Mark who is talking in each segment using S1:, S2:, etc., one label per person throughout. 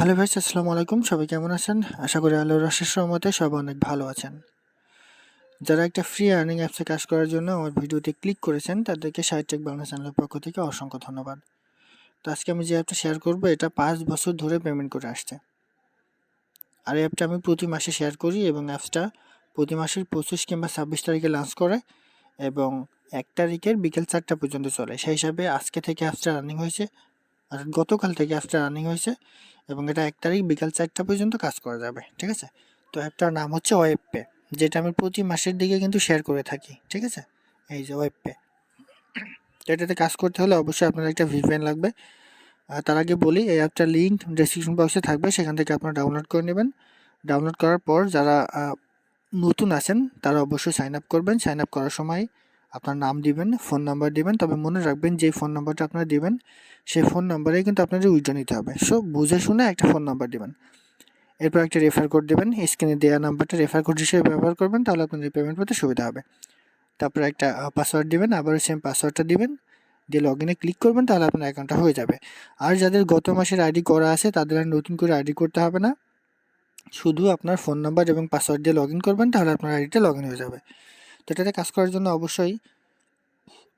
S1: Hello vice, আসসালামু আলাইকুম। সবাই কেমন আছেন? আশা করি আল্লাহর অশেষ রহমতে সবাই অনেক ভালো আছেন। যারা একটা ফ্রি আর্নিং অ্যাপসে কাজ করার জন্য আমার ভিডিওতে ক্লিক করেছেন তাদেরকে শাহেদ টেক বাংলা চ্যানেলের পক্ষ থেকে অসংখ্য ধন্যবাদ। তো আজকে আমি যে অ্যাপটা শেয়ার করব এটা 5 বছর ধরে পেমেন্ট করে আসছে। আর এই অ্যাপটা আমি প্রতি মাসে শেয়ার করি এবং অ্যাপসটা প্রতি মাসের 25 কিংবা 26 তারিখে লঞ্চ করে এবং 1 তারিখের বিকেল 4টা পর্যন্ত চলে। সেই হিসাবে আজকে থেকে অ্যাপসটা রানিং হয়েছে, আর গতকাল থেকে অ্যাপসটা রানিং হয়েছে এবং এটা 1 তারিখ বিকাল 4টা পর্যন্ত কাজ করা যাবে। ঠিক আছে? তো অ্যাপটার নাম হচ্ছে ওয়েবপে, যেটা আমি প্রতি মাসের দিকে কিন্তু শেয়ার করে থাকি। ঠিক আছে? এই যে ওয়েবপে। তো এটাতে কাজ করতে হলে অবশ্যই আপনার একটা ভিপিএন লাগবে। তার আগে বলি, এই অ্যাপটার লিঙ্ক ডেসক্রিপশন বক্সে থাকবে, সেখান থেকে আপনারা ডাউনলোড করে নেবেন। ডাউনলোড করার পর যারা নতুন আছেন তারা অবশ্যই সাইন আপ করবেন। সাইন আপ করার সময় আপনার নাম দিবেন, ফোন নাম্বার দিবেন। তবে মনে রাখবেন যে ফোন নাম্বারটা আপনারা দিবেন সেই ফোন নাম্বারেই কিন্তু আপনাদের উইথড্র নিতে হবে। সো বুঝে শুনে একটা ফোন নাম্বার দিবেন। এরপর একটা রেফার কোড দেবেন, স্ক্রিনে দেওয়া নাম্বারটা রেফার কোড হিসেবে ব্যবহার করবেন, তাহলে আপনাদের পেমেন্ট করতে সুবিধা হবে। তারপরে একটা পাসওয়ার্ড দিবেন, আবারও সেম পাসওয়ার্ডটা দিবেন, দিয়ে লগ ইনে ক্লিক করবেন, তাহলে আপনার অ্যাকাউন্টটা হয়ে যাবে। আর যাদের গত মাসের আইডি করা আছে তাদের আর নতুন করে আইডি করতে হবে না, শুধু আপনার ফোন নাম্বার এবং পাসওয়ার্ড দিয়ে লগ ইন করবেন, তাহলে আপনার আইডিটা লগ ইন হয়ে যাবে। তো এটাতে কাজ করার জন্য অবশ্যই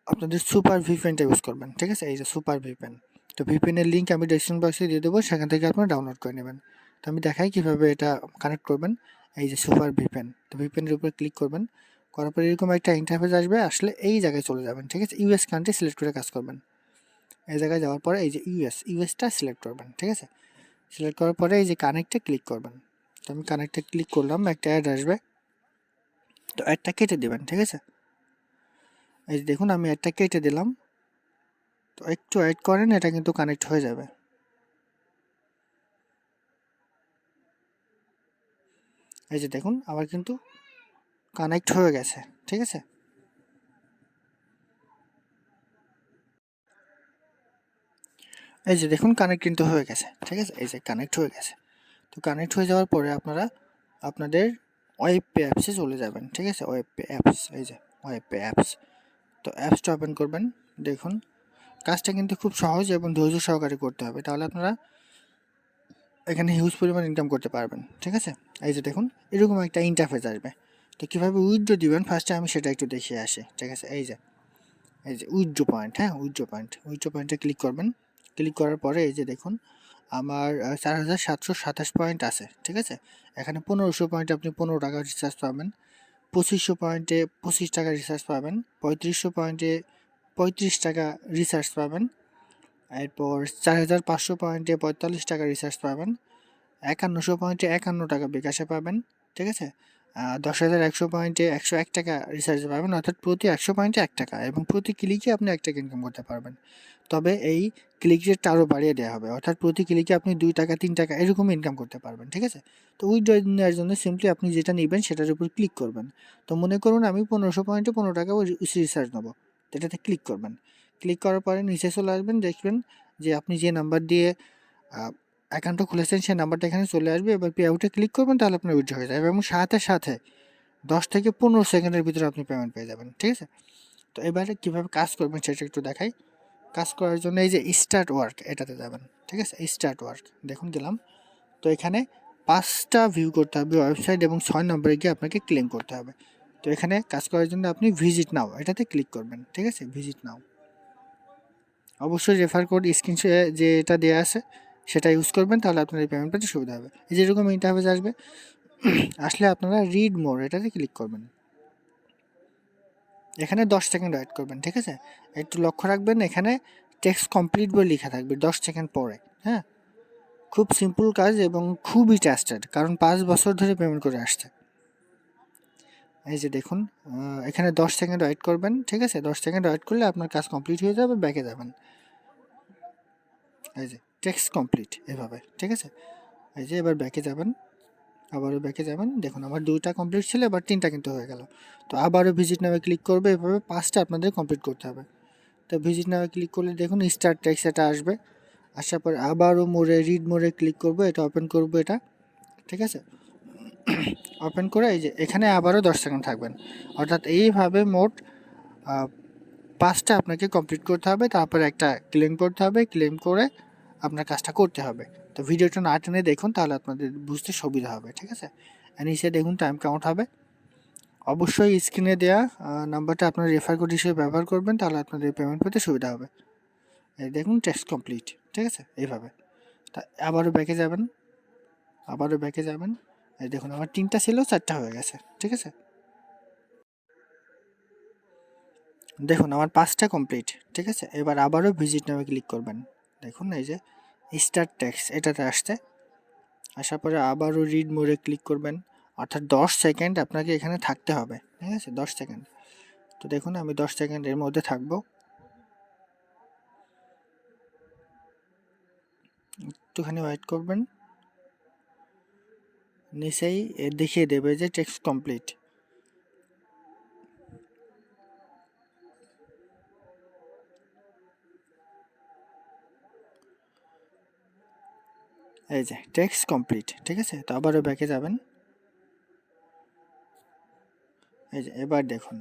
S1: আপনাদের সুপার ভিপিএনটা ইউজ করবেন। ঠিক আছে? এই যে সুপার ভিপিএন। তো ভিপিএনের লিঙ্ক আমি ডেসক্রিপশন বক্সে দিয়ে দেবো, সেখান থেকে আপনারা ডাউনলোড করে নেবেন। তো আমি দেখাই কীভাবে এটা কানেক্ট করবেন। এই যে সুপার ভিপিএন, তো ভিপিএনের উপরে ক্লিক করবেন, করার পরে এরকম একটা ইন্টারফেস আসবে, আসলে এই জায়গায় চলে যাবেন। ঠিক আছে? ইউএস কান্ট্রি সিলেক্ট করে কাজ করবেন। এই জায়গায় যাওয়ার পরে এই যে ইউএসটা সিলেক্ট করবেন। ঠিক আছে? সিলেক্ট করার পরে এই যে কানেক্টে ক্লিক করবেন। তো আমি কানেক্টে ক্লিক করলাম, একটা অ্যাড আসবে, তো অ্যাডটা কেটে দেবেন। ঠিক আছে? এই যে দেখুন আমি অ্যাডটা কেটে দিলাম। তো একটু ওয়েট করেন, এটা কিন্তু কানেক্ট হয়ে যাবে। এই যে দেখুন আবার কিন্তু কানেক্ট হয়ে গেছে। ঠিক আছে? এই যে দেখুন কানেক্ট কিন্তু হয়ে গেছে। ঠিক আছে? এই যে কানেক্ট হয়ে গেছে। তো কানেক্ট হয়ে যাওয়ার পরে আপনারা আপনাদের ওয়েবপে অ্যাপসে চলে যাবেন। ঠিক আছে? ওয়েবপে অ্যাপস, এই যে ওয়েবপে অ্যাপস। তো অ্যাপসটা ওপেন করবেন। দেখুন কাজটা কিন্তু খুব সহজ এবং ধৈর্য সহকারে করতে হবে, তাহলে আপনারা এখানে হিউজ পরিমাণ ইনকাম করতে পারবেন। ঠিক আছে? এই যে দেখুন এরকম একটা ইন্টারফেস আসবে। তো কীভাবে উইথড্র দিবেন ফার্স্টে আমি সেটা একটু দেখিয়ে আসি। ঠিক আছে? এই যে উইথড্র পয়েন্ট, হ্যাঁ উইথড্র পয়েন্টে ক্লিক করবেন। ক্লিক করার পরে এই যে দেখুন আমার 4727 পয়েন্ট আছে। ঠিক আছে? এখানে 1500 পয়েন্টে আপনি 15 টাকা রিচার্জ পাবেন, 2500 পয়েন্টে 25 টাকা রিচার্জ পাবেন, 3500 পয়েন্টে 35 টাকা রিচার্জ পাবেন, এরপর 4500 পয়েন্টে 45 টাকা রিচার্জ পাবেন, 5100 পয়েন্টে 51 টাকা বিকাশে পাবেন। ঠিক আছে? 10,100 পয়েন্টে 101 টাকা রিচার্জ পাবেন, অর্থাৎ প্রতি 100 পয়েন্টে 1 টাকা, এবং প্রতি ক্লিকে আপনি 1 টাকা ইনকাম করতে পারবেন। তবে এই ক্লিক রেটটা আরও বাড়িয়ে দেওয়া হবে, অর্থাৎ প্রতি ক্লিকে আপনি 2 টাকা 3 টাকা এরকম ইনকাম করতে পারবেন। ঠিক আছে? তো উইথড্র নেওয়ার জন্য সিম্পলি আপনি যেটা নেবেন সেটার উপর ক্লিক করবেন। তো মনে করুন আমি 1500 পয়েন্টে 15 টাকা রিচার্জ নেবো, তো এটাতে ক্লিক করবেন। ক্লিক করার পরে নিচে চলে আসবেন, দেখবেন যে আপনি যে নাম্বার দিয়ে অ্যাকাউন্টটা খুলেছেন সেই নাম্বারটা এখানে চলে আসবে। এবার পে আউটে ক্লিক করবেন, তাহলে আপনার উইথড্র হয়ে যাবে এবং সাথে সাথে 10 থেকে 15 সেকেন্ডের ভিতরে আপনি পেমেন্ট পেয়ে যাবেন। ঠিক আছে? তো এবারে কীভাবে কাজ করবেন সেটা একটু দেখাই। কাজ করার জন্য এই যে স্টার্ট ওয়ার্ক এটাতে যাবেন। ঠিক আছে? স্টার্ট ওয়ার্ক দেখুন গেলাম। তো এখানে 5টা ভিউ করতে হবে ওয়েবসাইট এবং 6 নম্বরে গিয়ে আপনাকে ক্লেম করতে হবে। তো এখানে কাজ করার জন্য আপনি ভিজিট নাও এটাতে ক্লিক করবেন। ঠিক আছে? ভিজিট নাও, অবশ্যই রেফার কোড স্ক্রিনশটে যে এটা দেওয়া আছে সেটা ইউজ করবেন, তাহলে আপনার এই পেমেন্ট পেতে সুবিধা হবে। এই যে এরকম ইন্টারফেস আসবে, আসলে আপনারা রিড মোর এটাতে ক্লিক করবেন। এখানে 10 সেকেন্ড ওয়েট করবেন। ঠিক আছে? একটু লক্ষ্য রাখবেন, এখানে টেক্সট কমপ্লিট বলে লেখা থাকবে 10 সেকেন্ড পরে। হ্যাঁ, খুব সিম্পল কাজ এবং খুবই ট্রাস্টেড, কারণ 5 বছর ধরে পেমেন্ট করে আসছে। এই যে দেখুন এখানে 10 সেকেন্ড ওয়েট করবেন। ঠিক আছে? 10 সেকেন্ড ওয়েট করলে আপনার কাজ কমপ্লিট হয়ে যাবে, ব্যাকে যাবেন। এই যে টেক্সট কমপ্লিট এভাবে। ঠিক আছে? এই যে এবার ব্যাকে যাবেন, আবারও ব্যাকে যাবেন। দেখুন আমার 2টা কমপ্লিট ছিল, এবার 3টা কিন্তু হয়ে গেল। তো আবারও ভিজিট নামে ক্লিক করবে, এভাবে 5টা আপনাদের কমপ্লিট করতে হবে। তো ভিজিট নামে ক্লিক করলে দেখুন স্টার্ট টেক্সট এটা আসবে, আসার পর আবারও রিড মোড়ে ক্লিক করব, এটা ওপেন করব এটা। ঠিক আছে? ওপেন করে এই যে এখানে আবারও 10 সেকেন্ড থাকবেন, অর্থাৎ এইভাবে মোট 5টা আপনাকে কমপ্লিট করতে হবে। তারপর একটা ক্লেম করতে হবে, ক্লেম করে আপনার কাজটা করতে হবে। তো ভিডিওটা না টেনে দেখুন, তাহলে আপনাদের বুঝতে সুবিধা হবে, ঠিক আছে। নিচে দেখুন টাইম কাউন্ট হবে। অবশ্যই স্ক্রিনে দেওয়া নাম্বারটা আপনার রেফার কোড হিসেবে ব্যবহার করবেন, তাহলে আপনাদের পেমেন্ট পেতে সুবিধা হবে। এই দেখুন টেক্সট কমপ্লিট, ঠিক আছে। এইভাবে তা আবারও ব্যাকে যাবেন, এই দেখুন আমার 3টা ছিল 4টা হয়ে গেছে, ঠিক আছে। দেখুন আমার 5টা কমপ্লিট, ঠিক আছে। এবার আবারও ভিজিট নামে ক্লিক করবেন। দেখুন এই যে স্টার্ট টেক্সট এটাতে আসার পরে আবারও রিড মোডে ক্লিক করবেন, অর্থাৎ 10 সেকেন্ড আপনাকে এখানে থাকতে হবে, ঠিক আছে। 10 সেকেন্ড। তো দেখুন আমি 10 সেকেন্ডের মধ্যে থাকবো, একটুখানি ওয়েট করবেন। নিচেই দেখিয়ে দেবে যে টেক্সট কমপ্লিট। এই যে টেক্সট কমপ্লিট, ঠিক আছে। তো আবারও ব্যাকে যাবেন। এই যে এবার দেখুন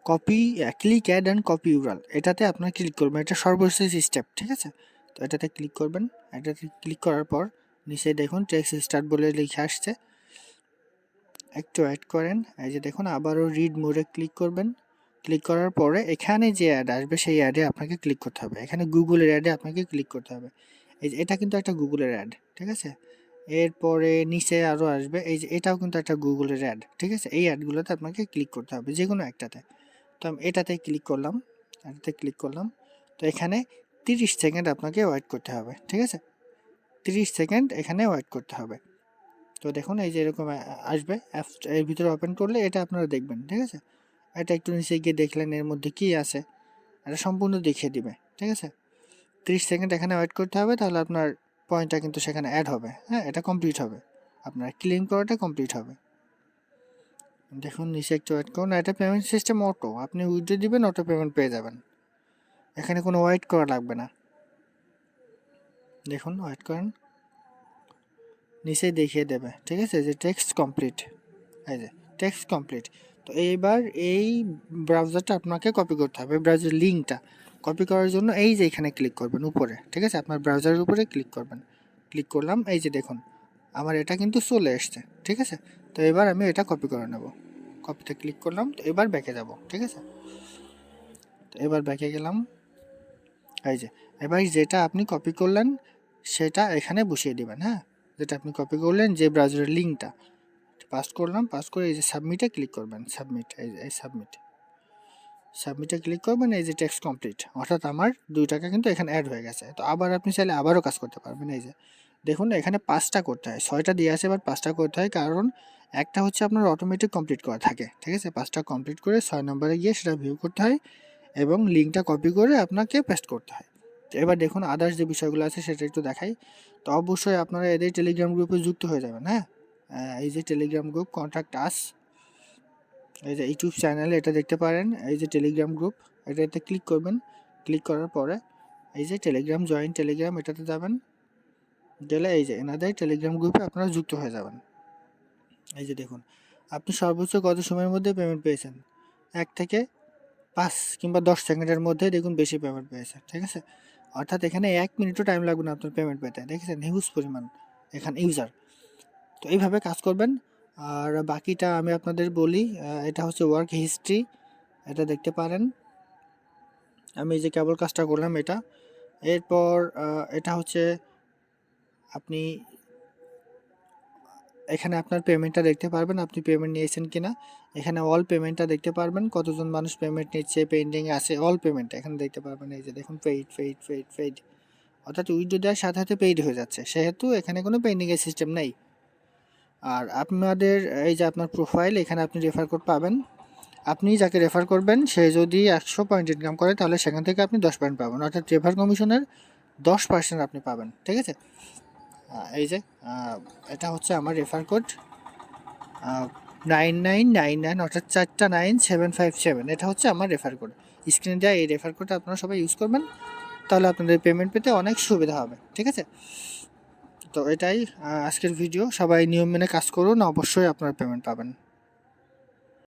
S1: copy click add and copy URL, এটাতে আপনার ক্লিক করবেন, এটা সর্বশেষ স্টেপ, ঠিক আছে। তো এটাতে ক্লিক করবেন। এটাতে ক্লিক করার পর নিচে দেখুন টেক্সট স্টার্ট বলে লিখে আসছে, একটু অ্যাড করেন। এই যে দেখুন আবারও রিড মোডে ক্লিক করবেন। ক্লিক করার পরে এখানে যে অ্যাড আসবে সেই অ্যাডে আপনাকে ক্লিক করতে হবে, এখানে গুগলের অ্যাডে আপনাকে ক্লিক করতে হবে। এই যে এটা কিন্তু একটা গুগলের অ্যাড, ঠিক আছে। এরপরে নিচে আরও আসবে, এই যে এটাও কিন্তু একটা গুগলের অ্যাড, ঠিক আছে। এই অ্যাডগুলোতে আপনাকে ক্লিক করতে হবে, যে কোনো একটাতে। তো আমি এটাতে ক্লিক করলাম। তো এখানে 30 সেকেন্ড আপনাকে ওয়েট করতে হবে, ঠিক আছে। 30 সেকেন্ড এখানে ওয়েট করতে হবে। তো দেখুন এই যে এরকম আসবে, অ্যাপস এর ভিতরে ওপেন করলে এটা আপনারা দেখবেন, ঠিক আছে। এটা একটু নিচে গিয়ে দেখলেন এর মধ্যে কী আছে, এটা সম্পূর্ণ দেখিয়ে দিবে, ঠিক আছে। 30 সেকেন্ড এখানে ওয়েট করতে হবে, তাহলে আপনার পয়েন্টটা কিন্তু সেখানে অ্যাড হবে, হ্যাঁ, এটা কমপ্লিট হবে, আপনার ক্লেম করাটা কমপ্লিট হবে। দেখুন নিচে একটু ওয়েট করুন। এটা পেমেন্ট সিস্টেম অটো, আপনি উইথড্র দিবেন, অটো পেমেন্ট পেয়ে যাবেন, এখানে কোনো ওয়েট করা লাগবে না। দেখুন ওয়েট করেন, নিচে দেখিয়ে দেবে, ঠিক আছে, যে টেক্সট কমপ্লিট। এই যে টেক্সট কমপ্লিট। তো এইবার এই ব্রাউজারটা আপনাকে কপি করতে হবে, ব্রাউজার লিঙ্কটা কপি করার জন্য এই যে এখানে ক্লিক করবেন উপরে, ঠিক আছে, আপনার ব্রাউজারের উপরে ক্লিক করবেন। ক্লিক করলাম, এই যে দেখুন আমার এটা কিন্তু চলে এসছে, ঠিক আছে। তো এবার আমি এটা কপি করে নেব, কপিতে ক্লিক করলাম। তো এবার ব্যাকে যাব, ঠিক আছে। তো এবার ব্যাকে গেলাম। এই যে এবার যেটা আপনি কপি করলেন সেটা এখানে বসিয়ে দেবেন, হ্যাঁ, যেটা আপনি কপি করলেন, যে ব্রাউজারের লিঙ্কটা পাস করলাম, পাস করে এই যে সাবমিটে ক্লিক করবেন, এই সাবমিটে ক্লিক করবেন। এই যে টেক্সট কমপ্লিট, অর্থাৎ আমার 2 টাকা কিন্তু এখানে অ্যাড হয়ে গেছে। তো আবার আপনি চাইলে আবারও কাজ করতে পারবেন। এই যে দেখুন এখানে 5টা করতে হয়, 6টা দিয়ে আছে, বাট 5টা করতে হয়, কারণ একটা হচ্ছে আপনার অটোমেটিক কমপ্লিট করা থাকে, ঠিক আছে। 5টা কমপ্লিট করে 6 নম্বরে গিয়ে সেটা ভিউ করতে হয় এবং লিঙ্কটা কপি করে আপনাকে পেস্ট করতে হয়। তো এবার দেখুন আদার্স যে বিষয়গুলো আছে সেটা একটু দেখাই। তো অবশ্যই আপনারা এদের টেলিগ্রাম গ্রুপে যুক্ত হয়ে যাবেন, হ্যাঁ। এই যে টেলিগ্রাম গ্রুপ কন্ট্যাক্ট আস, এই যে ইউটিউব চ্যানেলে এটা দেখতে পারেন, এই যে টেলিগ্রাম গ্রুপ, এটাতে ক্লিক করবেন। ক্লিক করার পরে এই যে টেলিগ্রাম জয়েন টেলিগ্রাম, এটাতে যাবেন, গেলে এই যে এনাদের টেলিগ্রাম গ্রুপে আপনারা যুক্ত হয়ে যাবেন। এই যে দেখুন আপনি সর্বোচ্চ কত সময়ের মধ্যে পেমেন্ট পেয়েছেন, 1 থেকে 5 কিংবা 10 সেকেন্ডের মধ্যে দেখুন বেশি পেমেন্ট পেয়েছেন, ঠিক আছে। অর্থাৎ এখানে 1 মিনিটও টাইম লাগবে না আপনার পেমেন্ট পেতে, দেখেছেন হিউজ পরিমাণ এখানে ইউজার। তো এইভাবে কাজ করবেন। আর বাকিটা আমি আপনাদের বলি, এটা হচ্ছে ওয়ার্ক হিস্ট্রি, এটা দেখতে পারেন। আমি যে কেবল কাজটা করলাম এটা, এরপর এটা হচ্ছে আপনি এখানে আপনার পেমেন্টটা দেখতে পারবেন, আপনি পেমেন্ট নিয়েছেন কিনা। এখানে অল পেমেন্টটা দেখতে পারবেন, কতজন মানুষ পেমেন্ট নিচ্ছে, পেন্ডিং আছে, অল পেমেন্ট এখানে দেখতে পারবেন। এই যে দেখুন পেইড, অর্থাৎ উইথড্র দেওয়ার সাথে সাথে পেইড হয়ে যাচ্ছে, সেহেতু এখানে কোনো পেন্ডিংয়ের সিস্টেম নেই। আর আপনাদের এই যে আপনার প্রোফাইল, এখানে আপনি রেফার কোড পাবেন। আপনি যাকে রেফার করবেন সে যদি 100 পয়েন্ট ইনকাম করে, তাহলে সেখান থেকে আপনি 10 পয়েন্ট পাবেন, অর্থাৎ রেফার কমিশনের 10% আপনি পাবেন, ঠিক আছে। এই যে এটা হচ্ছে আমার রেফার কোড 9999, অর্থাৎ 4টা 9757, এটা হচ্ছে আমার রেফার কোড। স্ক্রিনে দেওয়া এই রেফার কোডটা আপনারা সবাই ইউজ করবেন, তাহলে আপনাদের পেমেন্ট পেতে অনেক সুবিধা হবে, ঠিক আছে। তো এটাই আজকের ভিডিও, সবাই নিয়ম মেনে কাজ করুন, অবশ্যই আপনারা পেমেন্ট পাবেন।